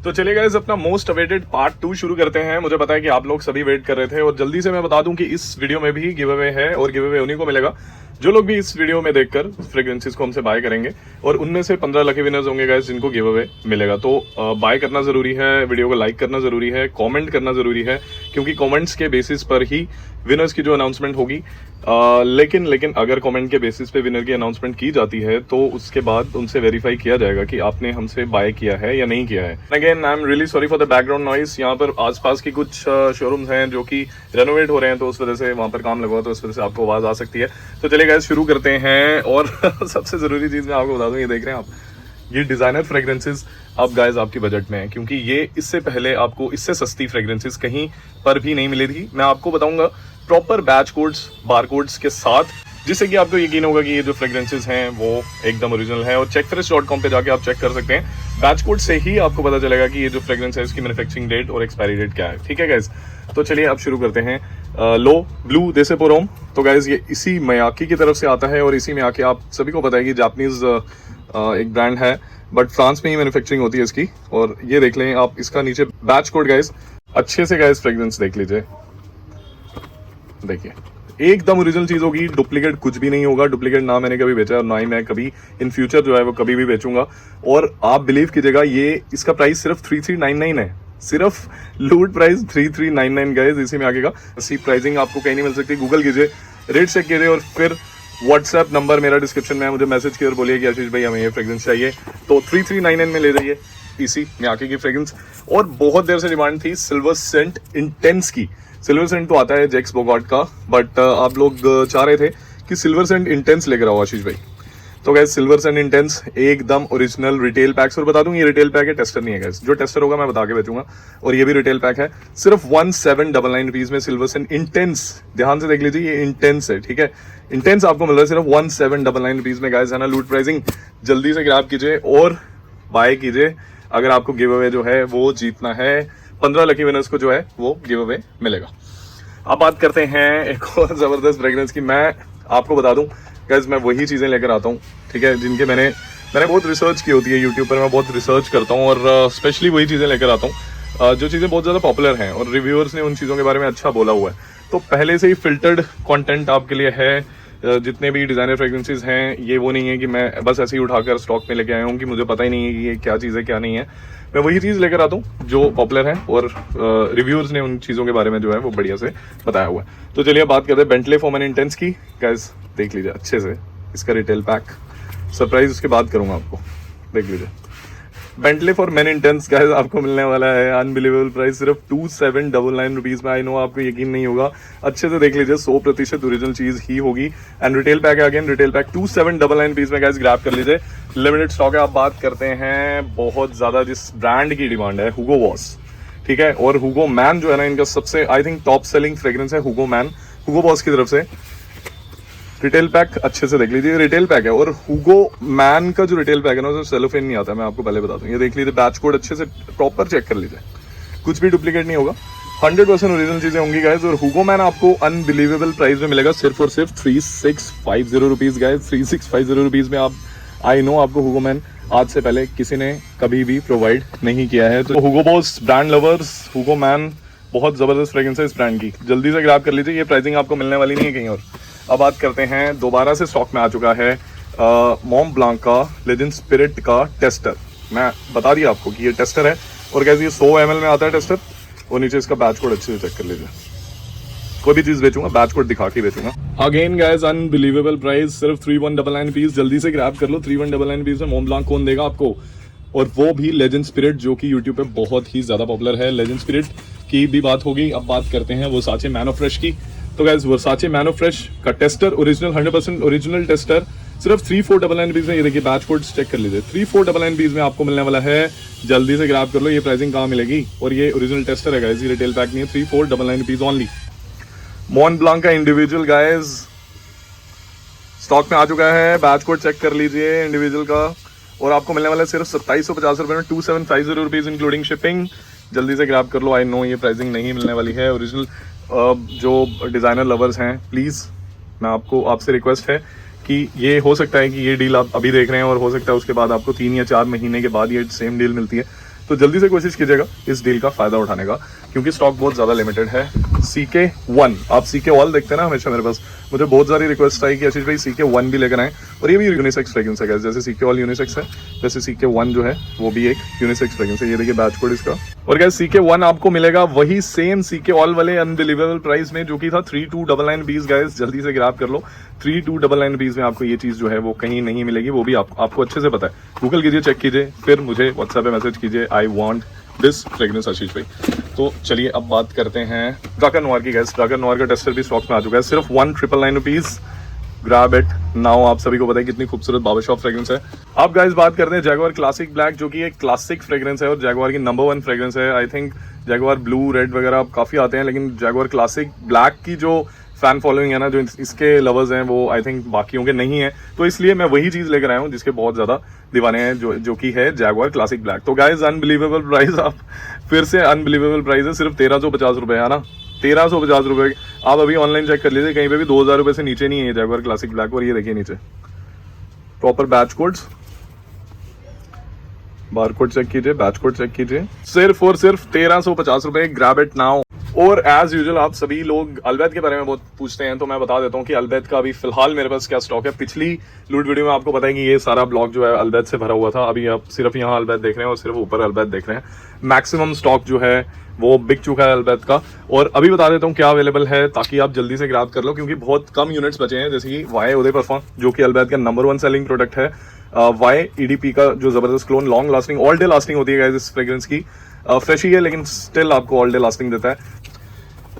तो चलिए गाइस अपना मोस्ट अवेटेड पार्ट 2 शुरू करते हैं। मुझे पता है कि आप लोग सभी वेट कर रहे थे और जल्दी से मैं बता दूं कि इस वीडियो में भी गिव अवे है और गिव अवे उन्हीं को मिलेगा जो लोग भी इस वीडियो में देखकर फ्रेग्रेंसेस को हमसे बाय करेंगे और उनमें से 15 लकी विनर्स होंगे गाइस जिनको गिव अवे मिलेगा। तो बाय करना जरूरी है, वीडियो को लाइक करना जरूरी है, कमेंट करना जरूरी है क्योंकि कमेंट्स के बेसिस पर ही विनर्स की जो अनाउंसमेंट होगी। लेकिन अगर कमेंट के बेसिस पे विनर की अनाउंसमेंट की जाती है तो उसके बाद उनसे वेरीफाई किया जाएगा कि आपने हमसे बाय किया है या नहीं किया है। Again I am really sorry for the background noise. यहाँ पर आसपास की कुछ शोरूम्स हैं जो कि रेनोवेट हो रहे हैं तो उस वजह से वहां पर काम लगा, तो उस वजह से आपको आवाज आ सकती है। तो चलिए गाइस शुरू करते हैं। और सबसे जरूरी चीज मैं आपको बता दूं, ये देख रहे हैं आप, ये डिजाइनर फ्रेग्रेंसेस अब गाइस आपकी बजट में है क्योंकि ये इससे पहले आपको इससे सस्ती फ्रेग्रेंसेस कहीं पर भी नहीं मिली थी। मैं आपको बताऊंगा प्रॉपर बैच कोड्स, बार कोड्स के साथ, जिससे कि आपको यकीन होगा कि ये जो फ्रेग्रेंसेस हैं वो एकदम ओरिजिनल है। और checkfresh.com पे जाके आप चेक कर सकते हैं, बैच कोड से ही आपको पता चलेगा कि ये जो फ्रेग्रेंस है इसकी मैन्युफैक्चरिंग डेट और एक्सपायरी डेट क्या है। ठीक है गाइस, तो चलिए अब शुरू करते हैं। लो ब्लू देसे पोरोम, तो गाइस ये इसी मियाकी की तरफ से आता है और इसी मियाकी आप सभी को पता है कि जापानीज एक ब्रांड है बट फ्रांस में ही मैन्युफैक्चरिंग होती है इसकी। और ये देख लें आप इसका नीचे बैच कोड गाइस, अच्छे से गाइस फ्रेग्रेंस देख लीजिए, देखिए एकदम ओरिजिनल चीज होगी, डुप्लीकेट कुछ भी नहीं होगा। डुप्लीकेट ना मैंने कभी बेचा और ना ही मैं कभी इन फ्यूचर जो है वो कभी भी बेचूंगा। और आप बिलीव कीजिएगा ये इसका प्राइस सिर्फ 3399 है, सिर्फ लूट प्राइस 3399 गाइस इसी में आगे का। इसी प्राइसिंग आपको कहीं नहीं मिल सकती। गूगल कीजिए, रेट चेक कीजिए और फिर व्हाट्सएप नंबर मेरा डिस्क्रिप्शन में है, मुझे मैसेज किया और बोलिए कि आशीष भाई हमें ये फ्रेग्रेंस चाहिए, तो 3399 में ले जाइए इसी मियाकी की फ्रेग्रेंस। और बहुत देर से डिमांड थी सिल्वर सेंट इंटेंस की। सिल्वर सेंट तो आता है जैक्स बोगॉट का, बट आप लोग चाह रहे थे कि सिल्वर सेंट इंटेंस लेकर आओ आशीष भाई। तो गैस सिल्वर सेंट इंटेंस एकदम ओरिजिनल रिटेल पैक्स, और बता दूं ये रिटेल पैक है, टेस्टर नहीं है गैस। जो टेस्टर होगा मैं बता के बेचूंगा। और ये भी रिटेल पैक है, सिर्फ 1799 रुपीज में सिल्वर सेंट इंटेंस। ध्यान से देख लीजिए, ये इंटेंस है, ठीक है, इंटेंस आपको मिल रहा है सिर्फ 1799 रुपीज में गाइस, है ना लूट प्राइसिंग। जल्दी से ग्रैब कीजिए और बाय कीजिए अगर आपको गिव अवे जो है वो जीतना है। 15 लकी विनर्स को जो है वो गिव अवे मिलेगा। अब बात करते हैं एक और जबरदस्त फ्रेग्रेंस की। मैं आपको बता दूं गाइस, मैं वही चीजें लेकर आता हूं, ठीक है, जिनके मैंने बहुत रिसर्च की होती है। यूट्यूब पर मैं बहुत रिसर्च करता हूं और स्पेशली वही चीजें लेकर आता हूं जो चीजें बहुत ज्यादा पॉपुलर हैं और रिव्यूअर्स ने उन चीजों के बारे में अच्छा बोला हुआ है। तो पहले से ही फिल्टर्ड कंटेंट आपके लिए है। जितने भी डिजाइनर फ्रेग्रेंसेस हैं ये वो नहीं है कि मैं बस ऐसे ही उठाकर स्टॉक में लेके आया हूँ कि मुझे पता ही नहीं है कि ये क्या चीज़ है क्या नहीं है। मैं वही चीज़ लेकर आता हूँ जो पॉपुलर है और रिव्यूअर्स ने उन चीज़ों के बारे में जो है वो बढ़िया से बताया हुआ है। तो चलिए बात करते हैं बेंटले फॉर्मन इंटेंस की। गाइस देख लीजिए अच्छे से इसका रिटेल पैक, सरप्राइज उसके बाद करूँगा आपको, देख लीजिए। Bentley for main intense guys आपको मिलने वाला है अनबिलीवेबल प्राइस सिर्फ 2799 रुपीज में। आई नो आपको यकीन नहीं होगा, अच्छे से देख लीजिए, 100% ओरिजिनल चीज ही होगी। एंड रिटेल पैक है, अगेन रिटेल पैक 2799 रुपीज में गाइस ग्रैब कर लीजिए। लिमिटेड स्टॉक है। आप बात करते हैं बहुत ज्यादा जिस ब्रांड की डिमांड है, हुगो बॉस, ठीक है, और हुगो मैन जो है ना इनका सबसे I think top selling fragrance है हुगो मैन, हुगो बॉस की तरफ से। रिटेल पैक अच्छे से देख लीजिए, रिटेल पैक है। और हुगो मैन का जो रिटेल पैक है ना उसमें सेलोफेन नहीं आता, मैं आपको पहले बता दूं। ये देख लीजिए, बैच कोड अच्छे से प्रॉपर चेक कर लीजिए, कुछ भी डुप्लीकेट नहीं होगा, 100% ओरिजिनल चीजें होंगी गाइस। और हुगो मैन आपको अनबिलीवेबल प्राइस में मिलेगा सिर्फ और सिर्फ 3650 रुपीज गाइस, 3650 रुपीज में आप, आई नो आपको हुगो मैन आज से पहले किसी ने कभी भी प्रोवाइड नहीं किया है। तो हुगो बॉस ब्रांड लवर्स, हुगो मैन बहुत जबरदस्त फ्रेग्रेंस है इस ब्रांड की, जल्दी से ग्रैब कर लीजिए। ये प्राइसिंग आपको मिलने वाली नहीं है कहीं और। अब बात करते हैं, दोबारा से स्टॉक में आ चुका है मॉन्ट ब्लांक का लेजेंड स्पिरिट का टेस्टर। मैं बता दिया आपको कि ये टेस्टर है और कैसे ये 100 ml में आता है टेस्टर। और नीचे इसका बैच कोड अच्छे से चेक कर लीजिए। कोई भी चीज बेचूंगा बैच कोड दिखा के बेचूंगा। अगेन गाइस अनबिलीवेबल प्राइस सिर्फ 3199 रुपीज, जल्दी से ग्रैब कर लो। 3199 रुपीज में मॉन्ट ब्लांक कौन देगा आपको, और वो भी लेजेंड स्पिरिट जो कि यूट्यूब पे बहुत ही ज्यादा पॉपुलर है। लेजेंड स्पिरिट की भी बात होगी। अब बात करते हैं वर्साचे मैन ऑफ फ्रेश की। तो guys Versace man of fresh का टेस्टर ओरिजिनल 100% ओरिजिनल टेस्टर सिर्फ 3499 रुपीज में। ये देखिए बैच कोड चेक कर लीजिए, 3499 रुपीज में आपको मिलने वाला है। जल्दी से ग्रैब कर लो। ये प्राइसिंग कहाँ मिलेगी, और ये ओरिजिनल टेस्टर है गाइस, ये रिटेल पैक नहीं है। 3499 रुपीज ओनली। मॉन्ट ब्लांक का इंडिविजुअल गाइस स्टॉक में आ चुका है, बैच कोड चेक कर लीजिए इंडिविजुअल का, और आपको मिलने वाला है सिर्फ 2750 रुपए में, 2750 रुपीज इंक्लूडिंग शिपिंग। जल्दी से ग्रैब कर लो। आई नो ये प्राइसिंग नहीं मिलने वाली है। ओरिजिनल जो डिजाइनर लवर्स हैं प्लीज, मैं आपसे रिक्वेस्ट है कि ये हो सकता है कि ये डील आप अभी देख रहे हैं और हो सकता है उसके बाद आपको 3 या 4 महीने के बाद ये सेम डील मिलती है। तो जल्दी से कोशिश कीजिएगा इस डील का फायदा उठाने का, क्योंकि स्टॉक बहुत ज्यादा लिमिटेड है। CK1, आप CK ऑल देखते हैं ना हमेशा मेरे पास, मुझे बहुत सारी रिक्वेस्ट आई कि आशीष भाई CK1 भी लेकर आए, और ये भी यूनिसेक्स फ्रेग्रेंस है guys। जैसे CK ऑल यूनिसेक्स है, वैसे CK1 जो है वो भी एक यूनिसेक्स फ्रेग्रेंस है। ये देखिए बैच कोड इसका। और गाइस CK1 आपको मिलेगा वही सेम CK ऑल वाले अनबिलीवेबल प्राइस में जो कि था 3299 रुपीज गाइस। जल्दी से ग्रैब कर लो, 3299 रुपीज में आपको ये चीज जो है वो कहीं नहीं मिलेगी, वो भी आपको अच्छे से पता है। गूगल कीजिए, चेक कीजिए, फिर मुझे व्हाट्सएप पे मैसेज कीजिए, आई वांट दिस फ्रेग्रेंस आशीष भाई। तो चलिए अब बात करते हैं ड्राकर नोयर की गाइस। ड्राकर नोयर का टेस्टर भी स्टॉक में आ चुका है, सिर्फ 1999 रुपीज। Grab it now. आप सभी को पता है कितनी खूबसूरत बाबा शॉप फ्रेग्रेंस है। अब गाइस बात करते हैं जैगुआर क्लासिक ब्लैक, जो कि एक क्लासिक फ्रेग्रेंस है और जैगुआर की नंबर 1 फ्रेग्रेंस है। I think Jaguar blue, red वगैरह काफी आते हैं, लेकिन जैगुआर क्लासिक ब्लैक की जो फैन फॉलोइंग है ना, जो इसके लवर्स हैं, वो आई थिंक बाकियों के नहीं है। तो इसलिए मैं वही चीज लेकर आया हूँ जिसके बहुत ज्यादा दीवाने हैं, जो कि है जैगुआर क्लासिक ब्लैक। तो गाइस अनबिलीवेबल प्राइस, आप फिर से अनबिलीवेबल प्राइस है, सिर्फ 1350 रुपए है ना, 1350 रुपए। आप अभी ऑनलाइन चेक कर लीजिए, कहीं पे भी 2000 रुपए से नीचे नहीं है जैगुआर क्लासिक ब्लैक। और ये देखिए नीचे proper batch codes, bar code check कीजिए, बैच कोड चेक कीजिए, सिर्फ और सिर्फ 1350 रुपए। Grab it now. और एज यूजुअल आप सभी लोग अलवैद के बारे में बहुत पूछते हैं, तो मैं बता देता हूँ कि अलवैद का अभी फिलहाल मेरे पास क्या स्टॉक है। पिछली लूट वीडियो में आपको पता है कि ये सारा ब्लॉग जो है अलवैद से भरा हुआ था। अभी आप सिर्फ यहाँ अलवैद देख रहे हैं और सिर्फ ऊपर अलवैद देख रहे हैं। मैक्सिमम स्टॉक जो है वो बिक चुका है अलवैद का। और अभी बता देता हूँ क्या अवेलेबल है, ताकि आप जल्दी से ग्रैब कर लो, क्योंकि बहुत कम यूनिट्स बचे हैं। जैसे कि वाई उदय परफ्यूम, जो कि अलवैद का नंबर 1 सेलिंग प्रोडक्ट है। वाई EDP का जो जबरदस्त clone, long lasting, all day lasting होती है गाइस इस फ्रेग्रेंस की। फ्रेश ही है लेकिन स्टिल आपको ऑल डे लास्टिंग देता है।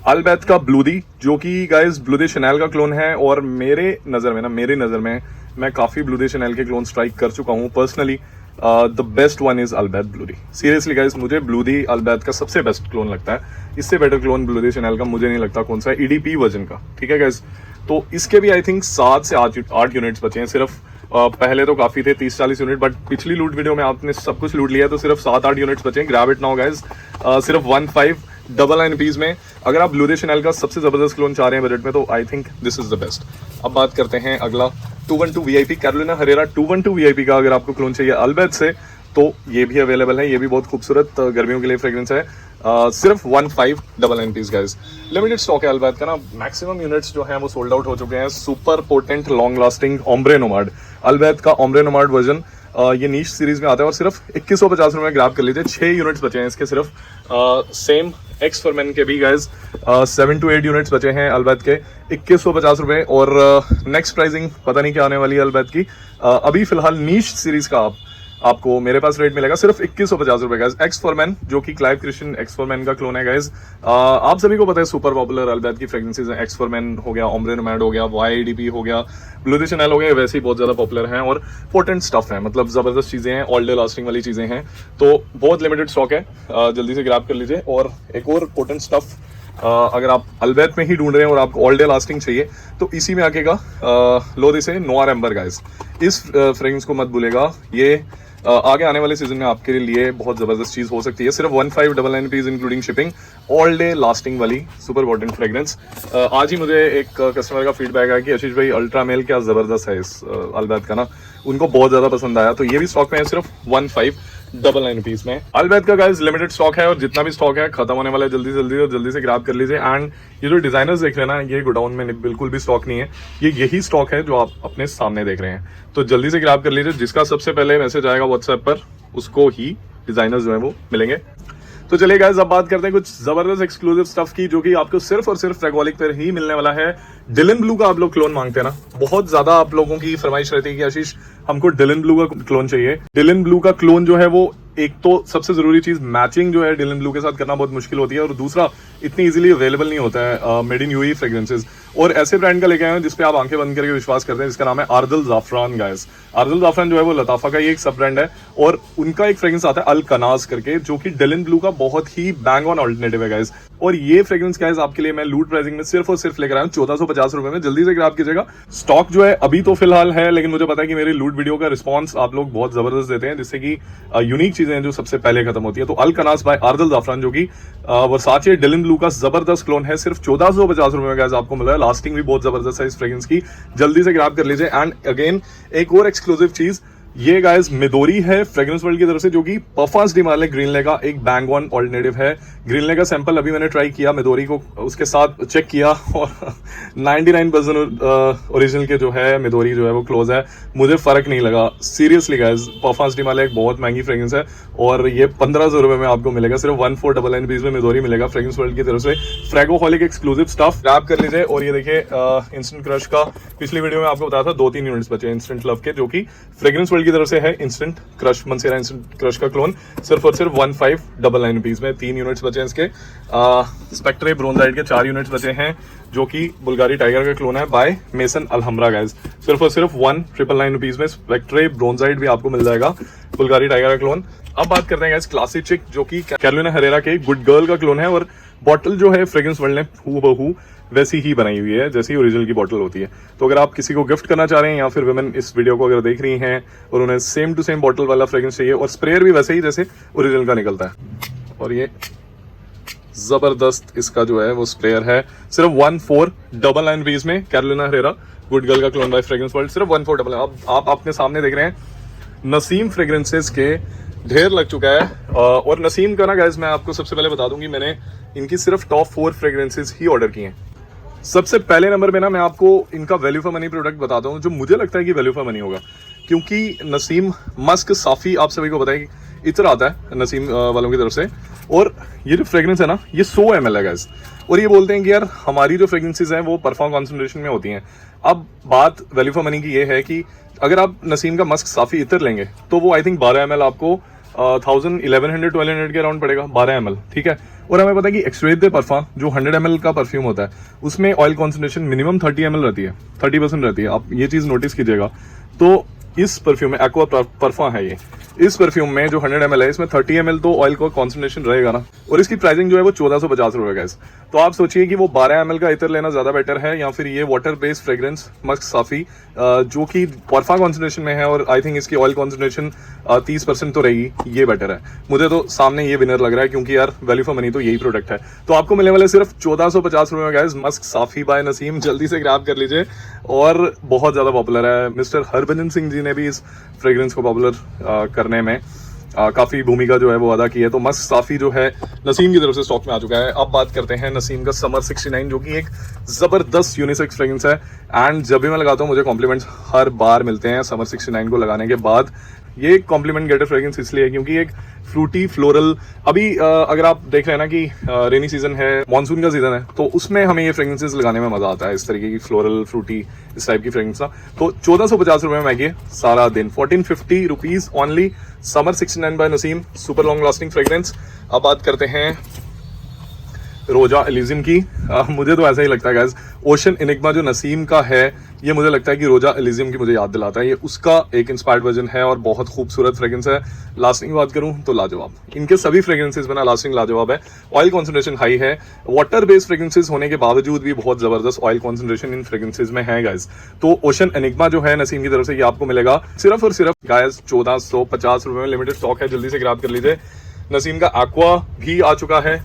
अलबैत का ब्लूदी, जो कि गाइस ब्लूदी शनैल का क्लोन है, और मेरी नजर में मैं काफी ब्लूदी शनैल के क्लोन स्ट्राइक कर चुका हूं personally. The best one is अलबैत ब्लूदी। सीरियसली गाइस, मुझे ब्लूदी अलबैत का सबसे बेस्ट क्लोन लगता है। इससे बेटर क्लोन ब्लूदी शनैल का मुझे नहीं लगता कौन सा है, EDP वर्जन का। ठीक है गाइस, तो इसके भी आई थिंक 7 से 8 यूनिट्स बचे हैं सिर्फ। पहले तो काफी थे 30-40 यूनिट, बट पिछली लूट वीडियो में आपने सब कुछ लूट लिया, तो सिर्फ 7-8 यूनिट्स बचे हैं। ग्रैब इट नाउ गाइस, सिर्फ 1599 रुपीज में। अगर आप ब्लू दे शनैल का सबसे जबरदस्त क्लोन चाह रहे हैं बजट में, तो I think this is the best. अब बात करते हैं अगला 212 VIP कैरोलिना हरेरा 212 VIP का। अगर आपको क्लोन चाहिए अलबैत से, तो ये भी अवेलेबल है। ये भी बहुत खूबसूरत गर्मियों के लिए फ्रेग्रेंस है। सिर्फ 1599 रुपीज गाइस। लिमिटेड स्टॉक है अलबैत का ना, मैक्सिमम यूनिट्स जो हैं वो सोल्ड आउट हो चुके हैं। Super potent long lasting ombre nomade, अलबैत का ओम्ब्रे नोमाड वर्जन, ये नीश सीरीज में आता है, और सिर्फ 2150 रुपए में ग्रैब कर लीजिए। 6 यूनिट्स बचे हैं इसके सिर्फ। सेम एक्स फॉरमैन के भी गाइस 7 to 8 यूनिट्स बचे हैं अलबैत के, 2150 रुपए। और नेक्स्ट प्राइसिंग पता नहीं क्या आने वाली है अलबैत की। अभी फिलहाल नीश सीरीज का आपको मेरे पास रेट मिलेगा सिर्फ 2150 रुपए गाइस। एक्स फॉरमैन, जो कि क्लाइव क्रिश्चियन एक्स फॉरमैन का क्लोन है गाइस। आप सभी को पता है सुपर पॉपुलर अलबैत की फ्रेग्रेंसेज हैं। एक्स फॉरमैन हो गया, ओम्ब्रे नोमैड हो गया, वाई EDP हो गया, ब्लू दे शनैल हो गया, वैसे ही बहुत ज्यादा पॉपुलर हैं और पोटेंट स्टफ है, मतलब जबरदस्त चीजें हैं, ऑल डे लास्टिंग वाली चीजें हैं। तो बहुत लिमिटेड स्टॉक है, जल्दी से ग्रैब कर लीजिए। और एक और पोटेंट स्टफ अगर आप अलबैत में ही ढूंढ रहे हैं और आपको ऑल डे लास्टिंग चाहिए, तो इसी में आकेगा लो दिस नोयर एम्बर गाइस। इस फ्रेग्रेंस को मत भूलेगा, ये आगे आने वाले सीजन में आपके लिए बहुत जबरदस्त चीज हो सकती है। सिर्फ 1599 rupees including shipping, all day lasting वाली सुपर पोटेंट फ्रेग्रेंस। आज ही मुझे एक कस्टमर का फीडबैक आया कि आशीष भाई अल्ट्रा मेल क्या जबरदस्त है इस अलबैत का ना, उनको बहुत ज्यादा पसंद आया। तो ये भी स्टॉक में है सिर्फ 1599 रुपीज में। अलबैत का गाइस लिमिटेड स्टॉक है, और जितना भी स्टॉक है खत्म होने वाला है जल्दी से ग्रैब कर लीजिए। एंड ये जो डिजाइनर्स देख रहे हैं ना, ये गोडाउन में बिल्कुल भी स्टॉक नहीं है, ये यही स्टॉक है जो आप अपने सामने देख रहे हैं। तो जल्दी से ग्रैब कर लीजिए, जिसका सबसे पहले मैसेज आएगा व्हाट्सएप पर, उसको ही डिजाइनर्स जो है वो मिलेंगे। तो चलिए गाइस, अब बात करते हैं कुछ जबरदस्त एक्सक्लूसिव स्टफ की, जो कि आपको सिर्फ और सिर्फ फ्रेगोलिक पर ही मिलने वाला है। डिलन ब्लू का आप लोग क्लोन मांगते हैं ना, बहुत ज्यादा आप लोगों की फरमाइश रहती है कि आशीष हमको डिलन ब्लू का क्लोन चाहिए। डिलन ब्लू का क्लोन जो है वो, एक तो सबसे जरूरी चीज मैचिंग जो है डिलन ब्लू के साथ करना बहुत मुश्किल होती है, और दूसरा इतनी इजीली अवेलेबल नहीं होता है मेड इन यूएई फ्रेग्रेंसेज। और ऐसे ब्रांड का लेके आए हैं जिसपे आप आंखें बंद करके विश्वास करते हैं, जिसका नाम है आर्दल जाफरान गाइस। आर्दल जाफरान जो है वो लताफा का ही एक सब ब्रांड है, और उनका एक फ्रेग्रेंस आता है अल कनाज करके, जो कि डिलन ब्लू का बहुत ही बैंग ऑन अल्टरनेटिव है गाइस। और ये फ्रेग्रेंस गाइस आपके लिए मैं लूट प्राइसिंग में सिर्फ और सिर्फ लेकर आया हूं 1450 रुपए में। जल्दी से ग्रैब कीजिएगा। स्टॉक जो है अभी तो फिलहाल है, लेकिन मुझे पता है कि मेरी लूट वीडियो का रिस्पॉन्स आप लोग बहुत जबरदस्त देते हैं, जिससे कि यूनिक चीजें हैं जो सबसे पहले खत्म होती है। तो अल कनाज बाय आर्दल जाफरान, जो कि वर्साचे डिलन ब्लू का जबरदस्त क्लोन है, सिर्फ 1450 रुपए में गाइस आपको मिला है। लास्टिंग भी बहुत जबरदस्त है इस फ्रेग्रेंस की, जल्दी से ग्रैब कर लीजिए। एंड अगेन एक और एक्सक्लूसिव चीज, ये गाइस मिदोरी है फ्रेग्रेंस वर्ल्ड की तरफ से, जो कि परफॉर्मेंस डिमाले ग्रीनले का एक बैंग ऑन ऑल्टरनेटिव है। ग्रीनले का सैंपल अभी मैंने ट्राई किया, मिदोरी को उसके साथ चेक किया और 99% ओरिजिनल के जो है मिदोरी जो है वो क्लोज है, मुझे फर्क नहीं लगा सीरियसली गाइस। परफॉर्मेंस डिमाले एक बहुत महंगी फ्रेग्रेंस है और ये 1500 रुपए में आपको मिलेगा, सिर्फ 1499 रुपीज में मिदोरी मिलेगा फ्रेग्रेंस वर्ल्ड की तरफ से। फ्रेगोहॉलिक एक्सक्लूसिव स्टफ ग्रैब कर लीजिए। और ये देखिए इंस्टेंट क्रश का पिछली वीडियो में आपको बताया था 2-3 यूनिट्स बचे इंस्टेंट लव के, जो कि फ्रेग्रेंस वर्ल्ड की तरफ से है। इंस्टेंट क्रश मंसेरा इंस्टेंट क्रश का क्लोन सिर्फ और सिर्फ 1599 रुपीज में 3 यूनिट्स बचे हैं इसके। स्पेक्ट्रे ब्रोंजाइड के 4 यूनिट्स बचे हैं, जो कि बुल्गारी टाइगर का क्लोन है बाय मेसन अल्हम्ब्रा गाइस। सिर्फ और सिर्फ 1999 रुपीज में स्पेक्ट्रे ब्रोंजाइड भी आपको मिल जाएगा, बुल्गारी टाइगर का क्लोन। अब बात करते हैं गाइस क्लासिक चिक, जो कि कैरोलिना हरेरा के गुड गर्ल का क्लोन है। और बॉटल जो है फ्रेग्रेंस वर्ल्ड ने हूबहू वैसी ही बनाई हुई है जैसी ओरिजिनल की बॉटल होती है। तो अगर आप किसी को गिफ्ट करना चाह रहे हैं या फिर वुमेन इस वीडियो को अगर देख रही हैं और उन्हें सेम टू सेम बॉटल वाला फ्रेग्रेंस चाहिए और स्प्रेयर भी वैसे ही जैसे ओरिजिनल का निकलता है, और ये जबरदस्त इसका जो है वो स्प्रेयर है, सिर्फ 1499 रुपीज में कैरोलिना हरेरा गुड गर्ल का क्लोन बाय फ्रेग्रेंस वर्ल्ड, सिर्फ 1499। अब आप अपने सामने देख रहे हैं नसीम फ्रेग्रेंसेस के ढेर लग चुका है। और नसीम का ना गाइस मैं आपको सबसे पहले बता दूं कि मैंने इनकी सिर्फ टॉप 4 फ्रेग्रेंसेस ही ऑर्डर किए हैं। सबसे पहले नंबर पे ना मैं आपको इनका वैल्यू फॉर मनी प्रोडक्ट बताता हूँ, जो मुझे लगता है कि वैल्यू फॉर मनी होगा, क्योंकि नसीम मस्क साफी आप सभी को पता है इतना आता है नसीम वालों की तरफ से। और ये जो फ्रेग्रेंस है ना ये 100 ml है गाइस, और ये बोलते हैं कि यार हमारी जो फ्रेग्रेंसेज हैं वो परफॉर्म कॉन्सेंट्रेशन में होती हैं। अब बात वैल्यू फॉर मनी की ये है कि अगर आप नसीम का मस्क साफी इतर लेंगे तो वो आई थिंक 12 ml आपको 1100-1200 के अराउंड पड़ेगा, 12 ml, ठीक है। और हमें पता है कि एक्सट्रेट दे परफ्यूम जो 100 ml का परफ्यूम होता है उसमें ऑयल कॉन्सेंट्रेशन मिनिमम 30 ml रहती है, 30% रहती है, आप ये चीज नोटिस कीजिएगा। तो इस परफ्यूम में एक्वा परफ्यूम है ये, इस परफ्यूम में जो 100 ml है इसमें 30 ml तो ऑयल का कॉन्सेंट्रेशन रहेगा ना, और इसकी प्राइसिंग जो है वो 1450 रुपए गाइस। तो आप सोचिए कि वो 12 ml का इतर लेना ज्यादा बेटर है या फिर ये वाटर बेस्ड फ्रेग्रेंस मस्क साफी जो कि परफा कॉन्सेंट्रेशन में है और आई थिंक इसकी ऑयल कॉन्सेंट्रेशन 30% तो रहेगी, ये बेटर है। मुझे तो सामने ये विनर लग रहा है, क्योंकि यार वैल्यू फॉर मनी तो यही प्रोडक्ट है। तो आपको मिलने वाले सिर्फ 1450 रुपए में गाइस मस्क साफी बाय नसीम, जल्दी से ग्रैब कर लीजिए। और बहुत ज्यादा पॉपुलर है, मिस्टर हरभजन सिंह जी ने भी इस फ्रेग्रेंस को पॉपुलर करने में काफी भूमिका जो है वो अदा की है। तो मस्क साफी जो है नसीम की तरफ से स्टॉक में आ चुका है। अब बात करते हैं नसीम का समर 69, जो कि एक जबरदस्त यूनिसेक्स फ्रेग्रेंस है। एंड जब भी मैं लगाता हूँ मुझे कॉम्प्लीमेंट्स हर बार मिलते हैं समर 69 को लगाने के बाद। ये कॉम्प्लीमेंट गेटर फ्रेग्रेंस इसलिए है क्योंकि एक फ्रूटी फ्लोरल, अभी अगर आप देख रहे हैं ना कि रेनी सीजन है, मानसून का सीजन है, तो उसमें हमें ये फ्रेग्रेंसेस लगाने में मजा आता है, इस तरीके की फ्लोरल फ्रूटी इस टाइप की फ्रेग्रेंस ना। तो 1450 रुपए में महंगी सारा दिन, 1450 rupees only summer 69 by Naseem, super long lasting fragrance. अब बात करते हैं रोजा एलिजियम की। मुझे तो ऐसा ही लगता है गाइस, ओशन एनिग्मा जो नसीम का है ये मुझे लगता है कि रोजा एलिजियम की मुझे याद दिलाता है। ये उसका एक इंस्पायर्ड वर्जन है और बहुत खूबसूरत फ्रेग्रेंस है। लास्टिंग की बात करूं तो लाजवाब, इनके सभी फ्रेग्रेंसेस में ना लास्टिंग लाजवाब है। ऑयल कॉन्सेंट्रेशन हाई है, वाटर बेस्ड फ्रेग्रेंसेस होने के बावजूद भी बहुत जबरदस्त ऑयल कॉन्सेंट्रेशन इन फ्रेग्रेंसेस में है गाइस। तो ओशन एनिग्मा जो है नसीम की तरफ से ये आपको मिलेगा सिर्फ और सिर्फ गाइस 1450 रुपए में। लिमिटेड स्टॉक है, जल्दी से ग्रैब कर लीजिए। नसीम का एक्वा भी आ चुका है,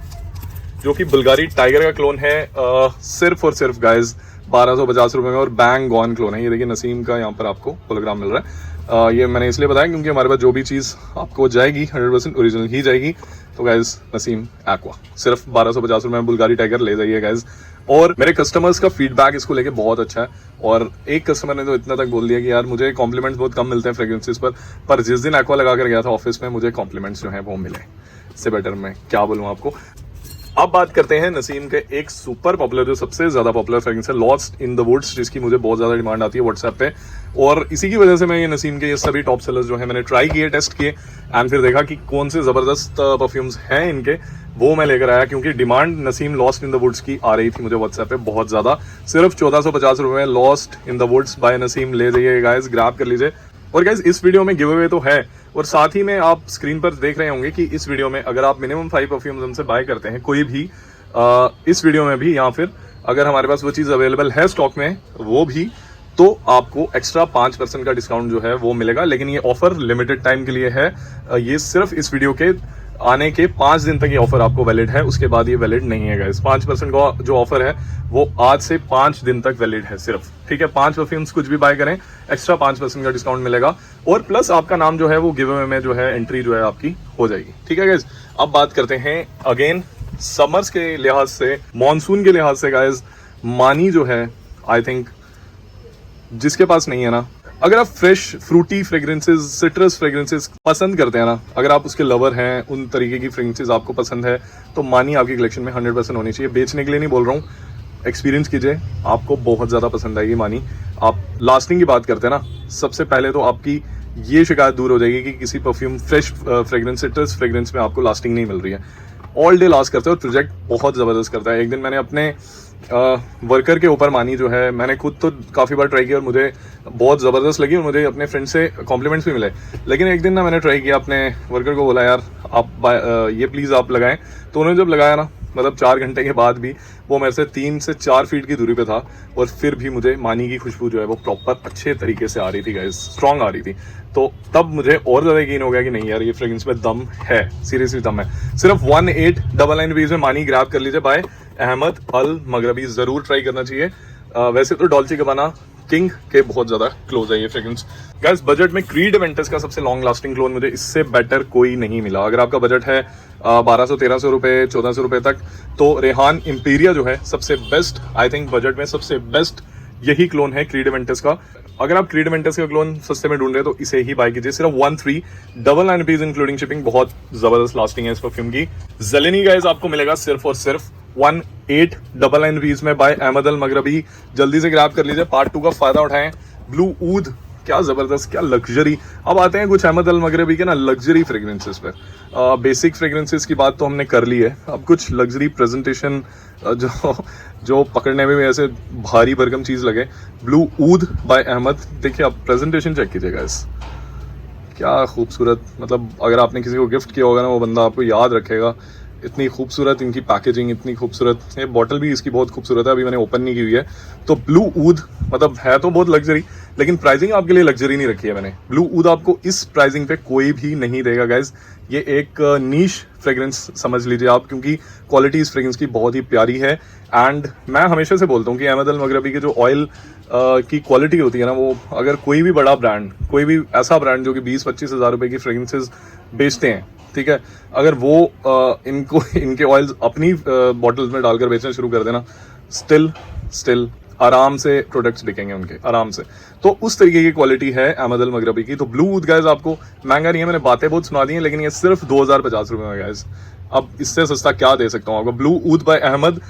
जो कि बुल्गारी टाइगर का क्लोन है, सिर्फ और सिर्फ गाइस 1250 रुपए में, और बैंग ऑन क्लोन है। ये देखिए नसीम का यहाँ पर आपको होलोग्राम मिल रहा है। ये मैंने इसलिए बताया क्योंकि हमारे पास जो भी चीज़ आपको जाएगी 100% ओरिजिनल ही जाएगी। तो गाइस नसीम एक्वा सिर्फ 1250 रुपए में बुल्गारी टाइगर ले जाइए गाइस। और मेरे कस्टमर्स का फीडबैक इसको लेके बहुत अच्छा है, और एक कस्टमर ने तो इतना तक बोल दिया कि यार मुझे कॉम्प्लीमेंट्स बहुत कम मिलते हैं फ्रेग्रेंसेस पर जिस दिन एक्वा लगा कर गया था ऑफिस में मुझे कॉम्प्लीमेंट्स जो है वो मिले। इससे बेटर मैं क्या बोलूँ आपको। अब बात करते हैं नसीम के एक सुपर पॉपुलर, जो सबसे ज्यादा पॉपुलर फ्रेग्रेंस है, लॉस्ट इन द वुड्स, जिसकी मुझे बहुत ज्यादा डिमांड आती है व्हाट्सएप पे, और इसी की वजह से मैं ये नसीम के ये सभी टॉप सेलर्स जो है मैंने ट्राई किए, टेस्ट किए, एंड फिर देखा कि कौन से जबरदस्त परफ्यूम्स हैं इनके, वो मैं लेकर आया, क्योंकि demand Naseem lost in the woods की आ रही थी मुझे व्हाट्सएप पे बहुत ज्यादा। सिर्फ 1450 रुपए में lost in the woods by Naseem ले जाइए गाइस, ग्रैब कर लीजिए। और गाइस इस वीडियो में गिव अवे तो है, और साथ ही में आप स्क्रीन पर देख रहे होंगे कि इस वीडियो में अगर आप मिनिमम 5 परफ्यूम्स हमसे बाय करते हैं कोई भी, इस वीडियो में भी, या फिर अगर हमारे पास वो चीज़ अवेलेबल है स्टॉक में वो भी, तो आपको एक्स्ट्रा 5% का डिस्काउंट जो है वो मिलेगा। लेकिन ये ऑफर लिमिटेड टाइम के लिए है, ये सिर्फ इस वीडियो के आने के 5 दिन तक ये ऑफर आपको वैलिड है, उसके बाद ये वैलिड नहीं है गाइस। 5% का जो ऑफर है वो आज से 5 दिन तक वैलिड है सिर्फ, ठीक है। 5 परफ्यूम्स कुछ भी बाय करें एक्स्ट्रा 5% का डिस्काउंट मिलेगा, और प्लस आपका नाम जो है वो गिव अवे में जो है एंट्री जो है आपकी हो जाएगी, ठीक है गाइस। अब बात करते हैं अगेन समर्स के लिहाज से, मॉनसून के लिहाज से गाइस। मानी जो है आई थिंक जिसके पास नहीं है ना, अगर आप fresh fruity fragrances, citrus fragrances पसंद करते हैं ना, अगर आप उसके लवर हैं, उन तरीके की फ्रेग्रेंसेस आपको पसंद है, तो मानी आपकी कलेक्शन में 100% होनी चाहिए। बेचने के लिए नहीं बोल रहा हूँ, एक्सपीरियंस कीजिए, आपको बहुत ज़्यादा पसंद आएगी मानी। आप लास्टिंग की बात करते हैं ना, सबसे पहले तो आपकी ये शिकायत दूर हो जाएगी कि किसी perfume fresh fragrance, citrus fragrance में आपको लास्टिंग नहीं मिल रही है। ऑल डे लास्ट करता है और प्रोजेक्ट बहुत ज़बरदस्त करता है। एक दिन मैंने अपने वर्कर के ऊपर मानी जो है, मैंने खुद तो काफ़ी बार ट्राई किया और मुझे बहुत ज़बरदस्त लगी और मुझे अपने फ्रेंड से कॉम्प्लीमेंट्स भी मिले। लेकिन एक दिन ना मैंने ट्राई किया, अपने वर्कर को बोला यार आप ये प्लीज़ आप लगाएं, तो उन्होंने जब लगाया ना, मतलब 4 घंटे के बाद भी वो मेरे से 3 से 4 फीट की दूरी पे था और फिर भी मुझे मानी की खुशबू जो है वो प्रॉपर अच्छे तरीके से आ रही थी गाइस, स्ट्रॉन्ग आ रही थी। तो तब मुझे और ज़्यादा यकीन हो गया कि नहीं यार ये फ्रेग्रेंस में दम है, सीरियसली दम है। सिर्फ 1899 रुपीज़ में मानी ग्रैब कर लीजिए बाय अहमद अल मगरबी, ज़रूर ट्राई करना चाहिए। वैसे तो डॉल्चे गबाना किंग के बहुत ज़्यादा क्लोज है ये फ्रेग्रेंस गाइस। बजट में क्रीड एवेंटस का सबसे लॉन्ग लास्टिंग क्लोन मुझे इससे बेटर कोई नहीं मिला। अगर आपका बजट है 1200-1300 रुपये, 1400 रुपये तक, तो रेहान इम्पीरिया जो है सबसे बेस्ट, आई थिंक बजट में सबसे बेस्ट यही क्लोन है क्रीड एवेंटस का। अगर आप क्रीड एवेंटस का क्लोन सस्ते में ढूंढ रहे हैं तो इसे ही बाय कीजिए। सिर्फ 1399 रुपीज इंक्लूडिंग शिपिंग, बहुत जबरदस्त लास्टिंग है इस परफ्यूम की। ज़ेलेनी गाइस आपको मिलेगा सिर्फ और सिर्फ 1899 रुपीज में बाय अहमद अल मगरबी। जल्दी से ग्रैब कर लीजिए, पार्ट 2 का फायदा उठाएं। ब्लू ऊद, क्या जबरदस्त, क्या लग्जरी। अब आते हैं कुछ अहमद अल मगरबी के ना लग्जरी फ्रेग्रेंसेस पर। बेसिक फ्रेग्रेंसेस की बात तो हमने कर ली है, अब कुछ लग्जरी प्रेजेंटेशन जो पकड़ने में भी ऐसे भारी भरकम चीज लगे। ब्लू ऊद बाय अहमद, देखिए आप प्रेजेंटेशन चेक कीजिएगा इस, क्या खूबसूरत, मतलब अगर आपने किसी को गिफ्ट किया होगा ना वो बंदा आपको याद रखेगा। इतनी खूबसूरत इनकी पैकेजिंग, इतनी खूबसूरत, ये बॉटल भी इसकी बहुत खूबसूरत है, अभी मैंने ओपन नहीं की हुई है। तो ब्लू ऊद मतलब है तो बहुत लग्जरी, लेकिन प्राइसिंग आपके लिए लग्जरी नहीं रखी है मैंने। ब्लू ऊद आपको इस प्राइसिंग पे कोई भी नहीं देगा गाइज। ये एक नीश फ्रेग्रेंस समझ लीजिए आप, क्योंकि क्वालिटी इस फ्रेग्रेंस की बहुत ही प्यारी है। एंड मैं हमेशा से बोलता हूँ कि अहमद अल मगरबी के जो ऑयल की क्वालिटी होती है ना, वो अगर कोई भी बड़ा ब्रांड, कोई भी ऐसा ब्रांड जो कि 20-25 हज़ार रुपए की फ्रेग्रेंसेज बेचते हैं, ठीक है, अगर वो इनके ऑयल्स अपनी बॉटल्स में डालकर बेचना शुरू कर देना, स्टिल आराम से प्रोडक्ट्स बिकेंगे उनके, आराम से। तो उस तरीके की क्वालिटी है अहमद अल मगरबी की। तो ब्लू ऊद गाइस आपको महंगा नहीं है, मैंने बातें बहुत सुना दी हैं, लेकिन ये सिर्फ 2050 रुपये में गाइस। अब इससे सस्ता क्या दे सकता हूँ आपको। ब्लू ऊद बाय अहमद,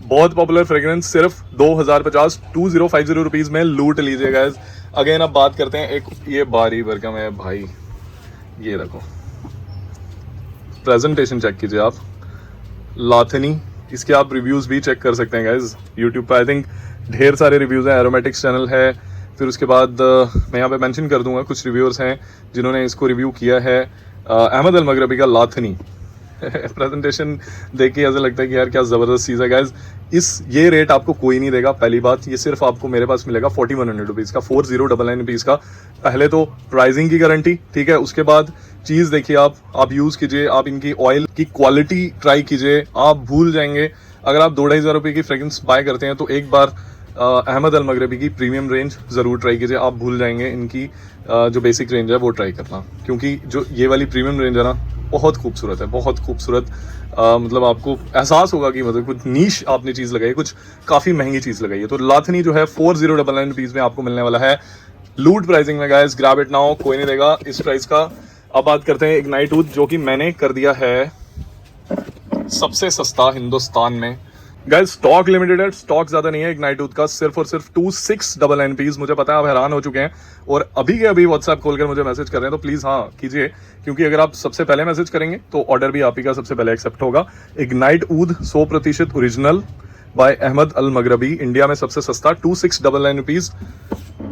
बहुत पॉपुलर फ्रेग्रेंस, सिर्फ 2050 रुपीज में लूट लीजिए गाइस। अगेन अब बात करते हैं एक ये बारी भरकम है भाई, ये देखो प्रेजेंटेशन चेक कीजिए आप, लाथनी, इसके आप रिव्यूज भी चेक कर सकते हैं गाइज यूट्यूब पर। आई थिंक ढेर सारे रिव्यूज हैं, एरोमेटिक्स चैनल है, फिर उसके बाद मैं यहाँ पे मेंशन कर दूंगा कुछ रिव्यूअर्स हैं जिन्होंने इसको रिव्यू किया है। अहमद अल मगरबी का लाथनी प्रेजेंटेशन देख के ऐसा लगता है कि यार क्या जबरदस्त चीज़ है गाइज। ये रेट आपको कोई नहीं देगा। पहली बात, ये सिर्फ आपको मेरे पास मिलेगा 4100 रुपीज़ का, 4099 रुपीज़ का। पहले तो प्राइसिंग की गारंटी, ठीक है, उसके बाद चीज़ देखिए आप यूज़ कीजिए, आप इनकी ऑयल की क्वालिटी ट्राई कीजिए, आप भूल जाएंगे। अगर आप 2-2.5 हज़ार रुपये की फ्रेग्रेंस बाय करते हैं तो एक बार अहमद अल मगरबी की प्रीमियम रेंज ज़रूर ट्राई कीजिए, आप भूल जाएंगे इनकी जो बेसिक रेंज है वो ट्राई करना, क्योंकि जो ये वाली प्रीमियम रेंज है ना बहुत खूबसूरत है, बहुत खूबसूरत। मतलब आपको एहसास होगा कि मतलब कुछ नीश आपने चीज़ लगाई, कुछ काफ़ी महंगी चीज़ लगाई है। तो लाथनी जो है 4099 रुपीज़ में आपको मिलने वाला है, लूट प्राइसिंग में गाइस। ग्रैब इट नाउ, कोई नहीं देगा इस प्राइस का। अब बात करते हैं इग्नाइट ऊद, जो कि मैंने कर दिया है सबसे सस्ता हिंदुस्तान में गाइस। स्टॉक लिमिटेड है, स्टॉक ज्यादा नहीं है इग्नाइट ऊद का, सिर्फ और सिर्फ 2699 रुपीज। मुझे पता है आप हैरान हो चुके हैं और अभी के अभी व्हाट्सएप खोलकर मुझे मैसेज कर रहे हैं, तो प्लीज हाँ कीजिए, क्योंकि अगर आप सबसे पहले मैसेज करेंगे तो ऑर्डर भी आप ही का सबसे पहले एक्सेप्ट होगा। इग्नाइट ऊद 100% ओरिजिनल बाय अहमद अल मगरबी, इंडिया में सबसे सस्ता 2699 रुपीज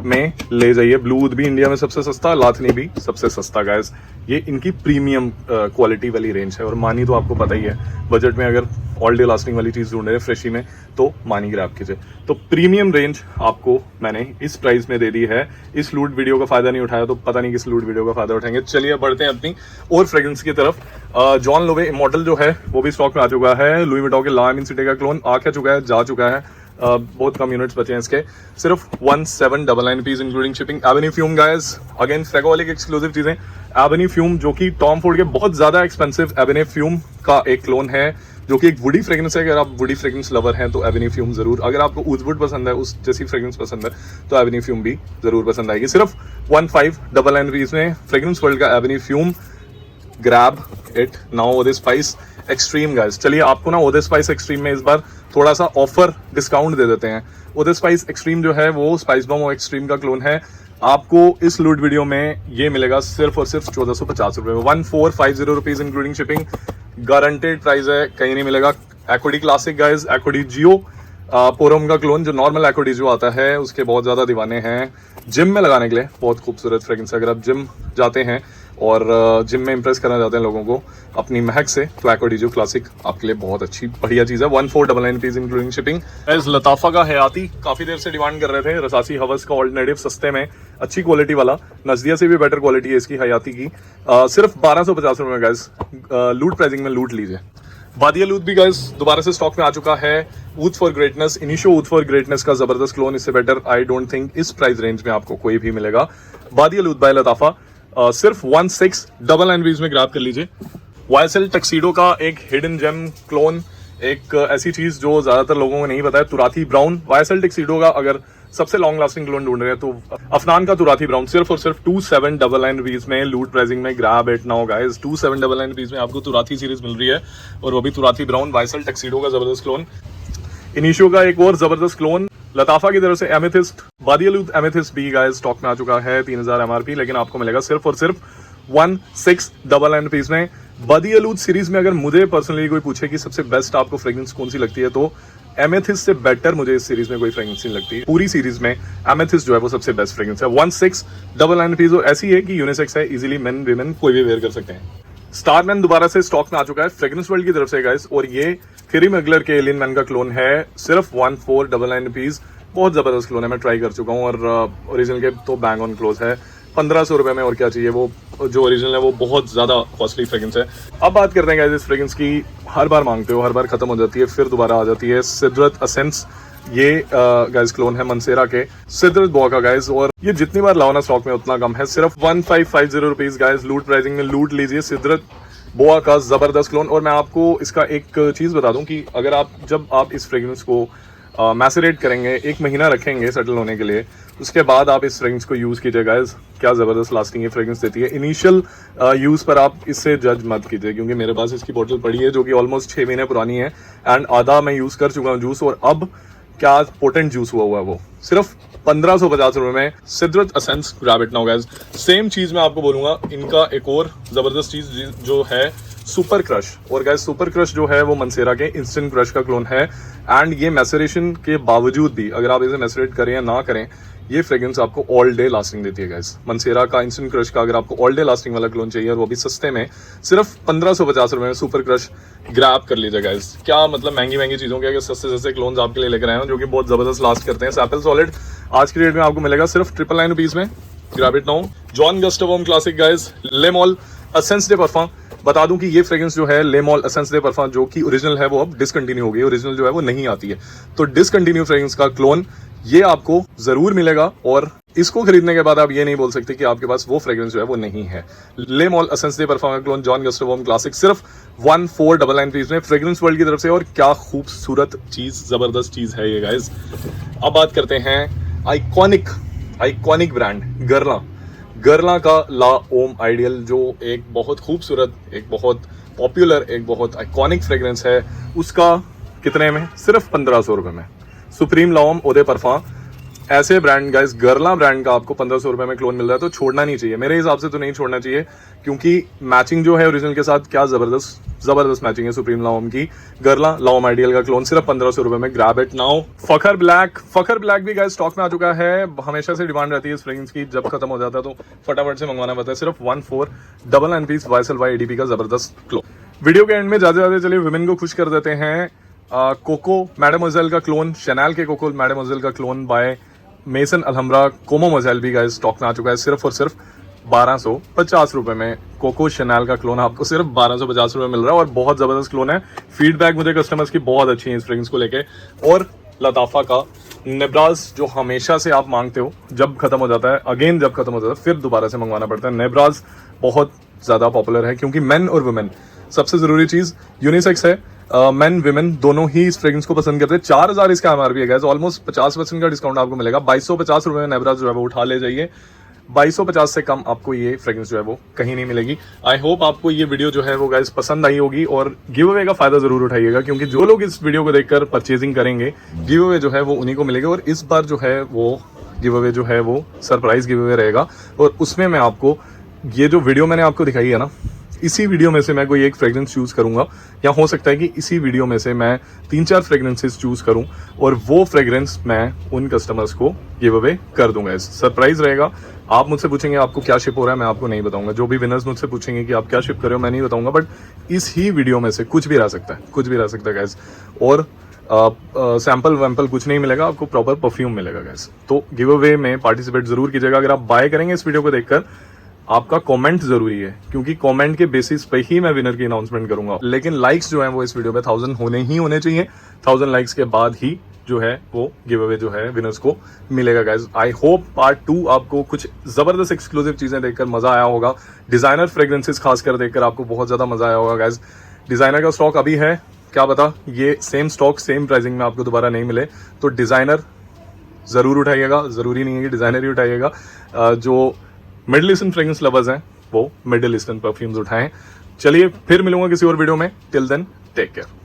में ले जाइए। ब्लू ऊद भी इंडिया में सबसे सस्ता, लाथनी भी सबसे सस्ता गाइस। ये इनकी प्रीमियम क्वालिटी वाली रेंज है। और मानी तो आपको पता ही है, बजट में अगर ऑल डे लास्टिंग वाली चीज़ ढूंढ रहे हैं फ्रेशी में, तो मानी ग्रैब कीजिए। तो प्रीमियम रेंज आपको मैंने इस प्राइस में दे दी है। इस लूट वीडियो का फायदा नहीं उठाया तो पता नहीं किस लूट वीडियो का फायदा उठाएंगे। चलिए बढ़ते हैं अपनी और फ्रेग्रेंस की तरफ। जॉन लोवे इमॉर्टल जो है वो भी स्टॉक में आ चुका है। लुई विटॉन के ला एमिन का क्लोन आ चुका है, जा चुका है। बहुत कम यूनिट्स बचे हैं इसके, सिर्फ 1799 rupees including shipping. Avenue fume guys, again फ्रेगो वाले की एक्सक्लूसिव चीजें। एवेन्यू फ्यूम जो कि टॉम फोर्ड के बहुत ज्यादा एक्सपेंसिव एवेन्यू फ्यूम का एक क्लोन है, जो कि एक वुडी फ्रेग्रेंस है। अगर आप वुडी फ्रेग्रेंस लवर हैं तो एवेन्यू फ्यूम जरूर, अगर आपको उजवुड पसंद है, उस जैसी फ्रेग्रेंस पसंद है, तो एवेन्यू फ्यूम भी जरूर पसंद आएगी। सिर्फ 1599 रुपीज में फ्रेग्रेंस वर्ल्ड का Avenue fume. Grab it now ओदे स्पाइस एक्सट्रीम गाइस। चलिए आपको ना ओदे स्पाइस एक्सट्रीम में इस बार थोड़ा सा ऑफर डिस्काउंट दे देते हैं। ओदे स्पाइस एक्सट्रीम जो है वो स्पाइस बम और एक्सट्रीम का क्लोन है। आपको इस लूट वीडियो में ये मिलेगा सिर्फ और सिर्फ 1450 रुपए में, 1450 rupees including shipping. Guaranteed price है, कहीं नहीं मिलेगा। एक्वाडी क्लासिक गाइस, एक्वाडी जियो पोरम का क्लोन, जो नॉर्मल एक्वाडी जो आता है उसके बहुत ज्यादा दीवाने हैं। जिम में लगाने के लिए बहुत खूबसूरत फ्रेग्रेंस है। अगर आप जिम जाते हैं और जिम में इंप्रेस करना चाहते हैं लोगों को अपनी महक से, तो एक्वाडी जो क्लासिक आपके लिए बहुत अच्छी बढ़िया चीज है। 1499 रुपीज इंक्लूडिंग शिपिंग। लताफा का हयाती काफी देर से डिमांड कर रहे थे, रसासी हवस का ऑल्टरनेटिव सस्ते में अच्छी क्वालिटी वाला, नजदिया से भी बेटर क्वालिटी है इसकी हयाती की। सिर्फ 1250 रुपए में गाइस, लूट प्राइसिंग में लूट लीजिए। बादिया लूट भी गाइस दोबारा से स्टॉक में आ चुका है। Oud for greatness, initio oud for greatness का जबरदस्त क्लोन, इससे बेटर आई डोंट थिंक इस प्राइस रेंज में आपको कोई भी मिलेगा। बादिया लूट बाय लताफा सिर्फ 1699 रुपीज में ग्रैब कर लीजिए। वाईएसएल टक्सीडो का एक हिडन जेम क्लोन, एक ऐसी चीज जो ज्यादातर लोगों को नहीं पता है, तुराथी ब्राउन। वाईएसएल टक्सीडो का अगर सबसे लॉन्ग लास्टिंग क्लोन ढूंढ रहे हैं तो अफनान का तुराथी ब्राउन सिर्फ और सिर्फ 2799 रुपीज में लूट प्राइसिंग में grab it now guys. 2799 rupees में आपको तुराथी सीरीज मिल रही है, और वो भी तुराथी ब्राउन, वाईएसएल टक्सीडो का जबरदस्त क्लोन। इनिशियो का एक और जबरदस्त क्लोन लताफा की तरफ से एमेथिस्ट, बादियालूत एमेथिस्ट भी गाइस स्टॉक में आ चुका है। 3000 एमआरपी, लेकिन आपको मिलेगा सिर्फ और सिर्फ 1699 रुपीज में। बादियालूत सीरीज में अगर मुझे पर्सनली कोई पूछे कि सबसे बेस्ट आपको फ्रेग्रेंस कौन सी लगती है, तो एमेथिस्ट से बेटर मुझे इस सीरीज में कोई फ्रेग्रेंस नहीं लगती। पूरी सीरीज में एमेथिस्ट जो है वो सबसे बेस्ट फ्रेग्रेंस है। 1699 रुपीज ऐसी है कि यूनिसेक्स है, इजीली मेन वीमेन कोई भी वेयर कर सकते हैं। स्टारमैन दोबारा से स्टॉक में आ चुका है फ्रेग्रेंस वर्ल्ड की तरफ से गाइस, और ये थेरी मैगलर के एलियन मैन का क्लोन है। सिर्फ 1499 रुपीज, बहुत जबरदस्त क्लोन है, मैं ट्राई कर चुका हूँ, और ओरिजिनल के तो बैंग ऑन क्लोज है। 1500 रुपए में और क्या चाहिए। वो जो ओरिजिनल है वो बहुत ज्यादा कॉस्टली फ्रेग्रेंस है। अब बात करते हैं गाइस इस फ्रेग्रेंस की, हर बार मांगते हो, हर बार खत्म हो जाती है, फिर दोबारा आ जाती है। सिद्रत असेंस, ये गाइस क्लोन है मनसेरा के सिद्रत बोआ का गाइस, और ये जितनी बार लाओ ना स्टॉक में उतना कम है। सिर्फ 1550 रुपीज गाइस, लूट प्राइसिंग में लूट लीजिए सिद्रत बोआ का जबरदस्त क्लोन। और मैं आपको इसका एक चीज बता दूं कि अगर जब आप इस फ्रेग्रेंस को मैसरेट करेंगे, 1 महीना रखेंगे सेटल होने के लिए, उसके बाद आप इस फ्रेग्रेंस को यूज कीजिए गाइस। क्या जबरदस्त लास्टिंग ये फ्रेग्रेंस देती है। इनिशियल यूज पर आप इससे जज मत कीजिए, क्योंकि मेरे पास इसकी बोतल पड़ी है जो कि ऑलमोस्ट 6 महीने पुरानी है, एंड आधा मैं यूज कर चुका हूँ जूस, और अब क्या पोटेंट जूस हुआ है वो। सिर्फ 1550 रुपए में सिद्रत असेंस, grab it now guys. Same चीज मैं आपको बोलूंगा, इनका एक और जबरदस्त चीज जो है सुपर क्रश, और गाइस सुपर क्रश जो है वो मनसेरा के इंस्टेंट क्रश का क्लोन है। एंड ये मैसरेशन के बावजूद भी, अगर आप इसे मैसरेट करें या ना करें, ये फ्रेग्रेंस आपको ऑल डे लास्टिंग देती है गाइस। मनसेरा का इंस्टेंट क्रश का अगर आपको ऑल डे लास्टिंग वाला क्लोन चाहिए, और वो भी सस्ते में, सिर्फ 1550 रुपए में सुपर क्रश ग्रैब कर लीजिए गाइस। क्या मतलब महंगी चीजों के अगर सस्ते सस्ते क्लोन्स आपके लिए लेकर आए हैं जो कि बहुत जबरदस्त लास्ट करते हैं। सैपल सॉलिड आज की रेट में आपको मिलेगा सिर्फ 999 रुपीज में, ग्रैब इट नाउ। जॉन गस्टोवम क्लासिक गाइस, लेमॉल एसेंस डे परफ्यूम। बता दूं कि ये फ्रेग्रेंस जो है लेमॉल एसेंस डे परफ्यूम, जो कि ओरिजिनल है वो अब डिसकंटिन्यू हो गई, ओरिजिनल जो है वो नहीं आती है, तो डिसकंटिन्यू फ्रेग्रेंस का क्लोन ये आपको जरूर मिलेगा, और इसको खरीदने के बाद आप ये नहीं बोल सकते कि आपके पास वो फ्रेग्रेंस जो है वो नहीं है। लेमॉल एसेंस डे परफ्यूम का क्लोन जॉन गस्टोवम क्लासिक सिर्फ 1499 रुपीज में फ्रेग्रेंस वर्ल्ड की तरफ से, और क्या खूबसूरत चीज, जबरदस्त चीज है ये गाइस। अब बात करते हैं आइकॉनिक ब्रांड गरला का ला ओम आइडियल, जो एक बहुत खूबसूरत, एक बहुत पॉपुलर, एक बहुत आइकॉनिक फ्रेग्रेंस है। उसका कितने में? सिर्फ 1500 रुपए में। सुप्रीम लाओम ओदे परफ्यूम, ऐसे ब्रांड गाइस, गरला ब्रांड का आपको 1500 रुपए में क्लोन मिल रहा है, तो छोड़ना नहीं चाहिए। मेरे हिसाब से तो नहीं छोड़ना चाहिए, क्योंकि मैचिंग जो है ओरिजिनल के साथ क्या जबरदस्त मैचिंग है सुप्रीम लाओम की। गरला लाओम आइडियल का क्लोन सिर्फ 1500 रुपए में, grab it now. Fakhar black भी गाइस स्टॉक में आ चुका है। हमेशा से डिमांड रहती है इस फ्रेग्रेंस की, जब खत्म हो जाता है तो फटाफट से मंगवाना पड़ता है। सिर्फ 1499 रुपीज, YSL YADP का जबरदस्त क्लोन। वीडियो के एंड में जाते जाते चलिए विमेन को खुश कर देते हैं। कोको मैडेमोजेल का क्लोन, शैनल के कोको मैडेमोजेल का क्लोन बाय मेसन अलहमरा कोमो मोजेल भी गाइस स्टॉक में आ चुका है। सिर्फ और सिर्फ 1250 रुपए में कोको शैनल का क्लोन आपको सिर्फ 1250 रुपए मिल रहा है और बहुत जबरदस्त क्लोन है। फीडबैक मुझे कस्टमर्स की बहुत अच्छी है इस फ्रेग्रेंस को लेके। और लताफा का नेब्राज जो हमेशा से आप मांगते हो, जब खत्म हो जाता है अगेन, जब खत्म हो जाता है फिर दोबारा से मंगवाना पड़ता है। नेब्राज बहुत ज्यादा पॉपुलर है क्योंकि मेन और वुमेन, सबसे जरूरी चीज यूनिसेक्स है। मेन विमेन दोनों ही इस फ्रेग्रेंस को पसंद करते हैं। 4000 इसका एमआरपी है गाइस, ऑलमोस्ट 50% का डिस्काउंट आपको मिलेगा। 2250 रुपए में नेब्राज जो है वो उठा ले जाइए। 2250 से कम आपको ये फ्रेग्रेंस जो है वो कहीं नहीं मिलेगी। आई होप आपको ये वीडियो जो है वो गाइस पसंद आई होगी और गिव अवे का फायदा जरूर उठाइएगा क्योंकि जो लोग इस वीडियो को देखकर परचेजिंग करेंगे गिव अवे जो है वो उन्हीं को मिलेगा। और इस बार जो है वो गिव अवे जो है वो सरप्राइज गिव अवे रहेगा और उसमें मैं आपको ये जो वीडियो मैंने आपको दिखाई है ना, इसी वीडियो में से मैं कोई एक फ्रेग्रेंस चूज करूंगा या हो सकता है कि इसी वीडियो में से मैं 3-4 फ्रेग्रेंसेस चूज करूं और वो फ्रेग्रेंस मैं उन कस्टमर्स को गिव अवे कर दूंगा। सरप्राइज रहेगा। आप मुझसे पूछेंगे आपको क्या शिप हो रहा है, मैं आपको नहीं बताऊंगा। जो भी विनर्स मुझसे पूछेंगे कि आप क्या शिप कर रहे हो, मैं नहीं बताऊंगा। बट इस ही वीडियो में से कुछ भी रह सकता है, कुछ भी रह सकता है गाइस। और सैंपल वैम्पल कुछ नहीं मिलेगा आपको, प्रॉपर परफ्यूम मिलेगा गाइस। तो गिव अवे में पार्टिसिपेट जरूर कीजिएगा। अगर आप बाय करेंगे इस वीडियो को देखकर, आपका कमेंट जरूरी है क्योंकि कमेंट के बेसिस पे ही मैं विनर की अनाउंसमेंट करूंगा। लेकिन लाइक्स जो है वो इस वीडियो पे 1000 होने चाहिए। 1000 लाइक्स के बाद ही जो है वो गिव अवे जो है विनर्स को मिलेगा गाइस। आई होप पार्ट 2 आपको कुछ जबरदस्त एक्सक्लूसिव चीजें देखकर मजा आया होगा। डिजाइनर फ्रेग्रेंसेस खासकर देखकर आपको बहुत ज्यादा मजा आया होगा गाइस। डिजाइनर का स्टॉक अभी है, क्या पता ये सेम स्टॉक सेम प्राइसिंग में आपको दोबारा नहीं मिले, तो डिजाइनर जरूर उठाइएगा। जरूरी नहीं है कि डिजाइनर ही उठाइएगा। जो मिडिल ईस्टर्न फ्रेग्रेंस लवर्स हैं वो मिडिल ईस्टर्न परफ्यूम्स उठाएं। चलिए फिर मिलूंगा किसी और वीडियो में। Till then take care.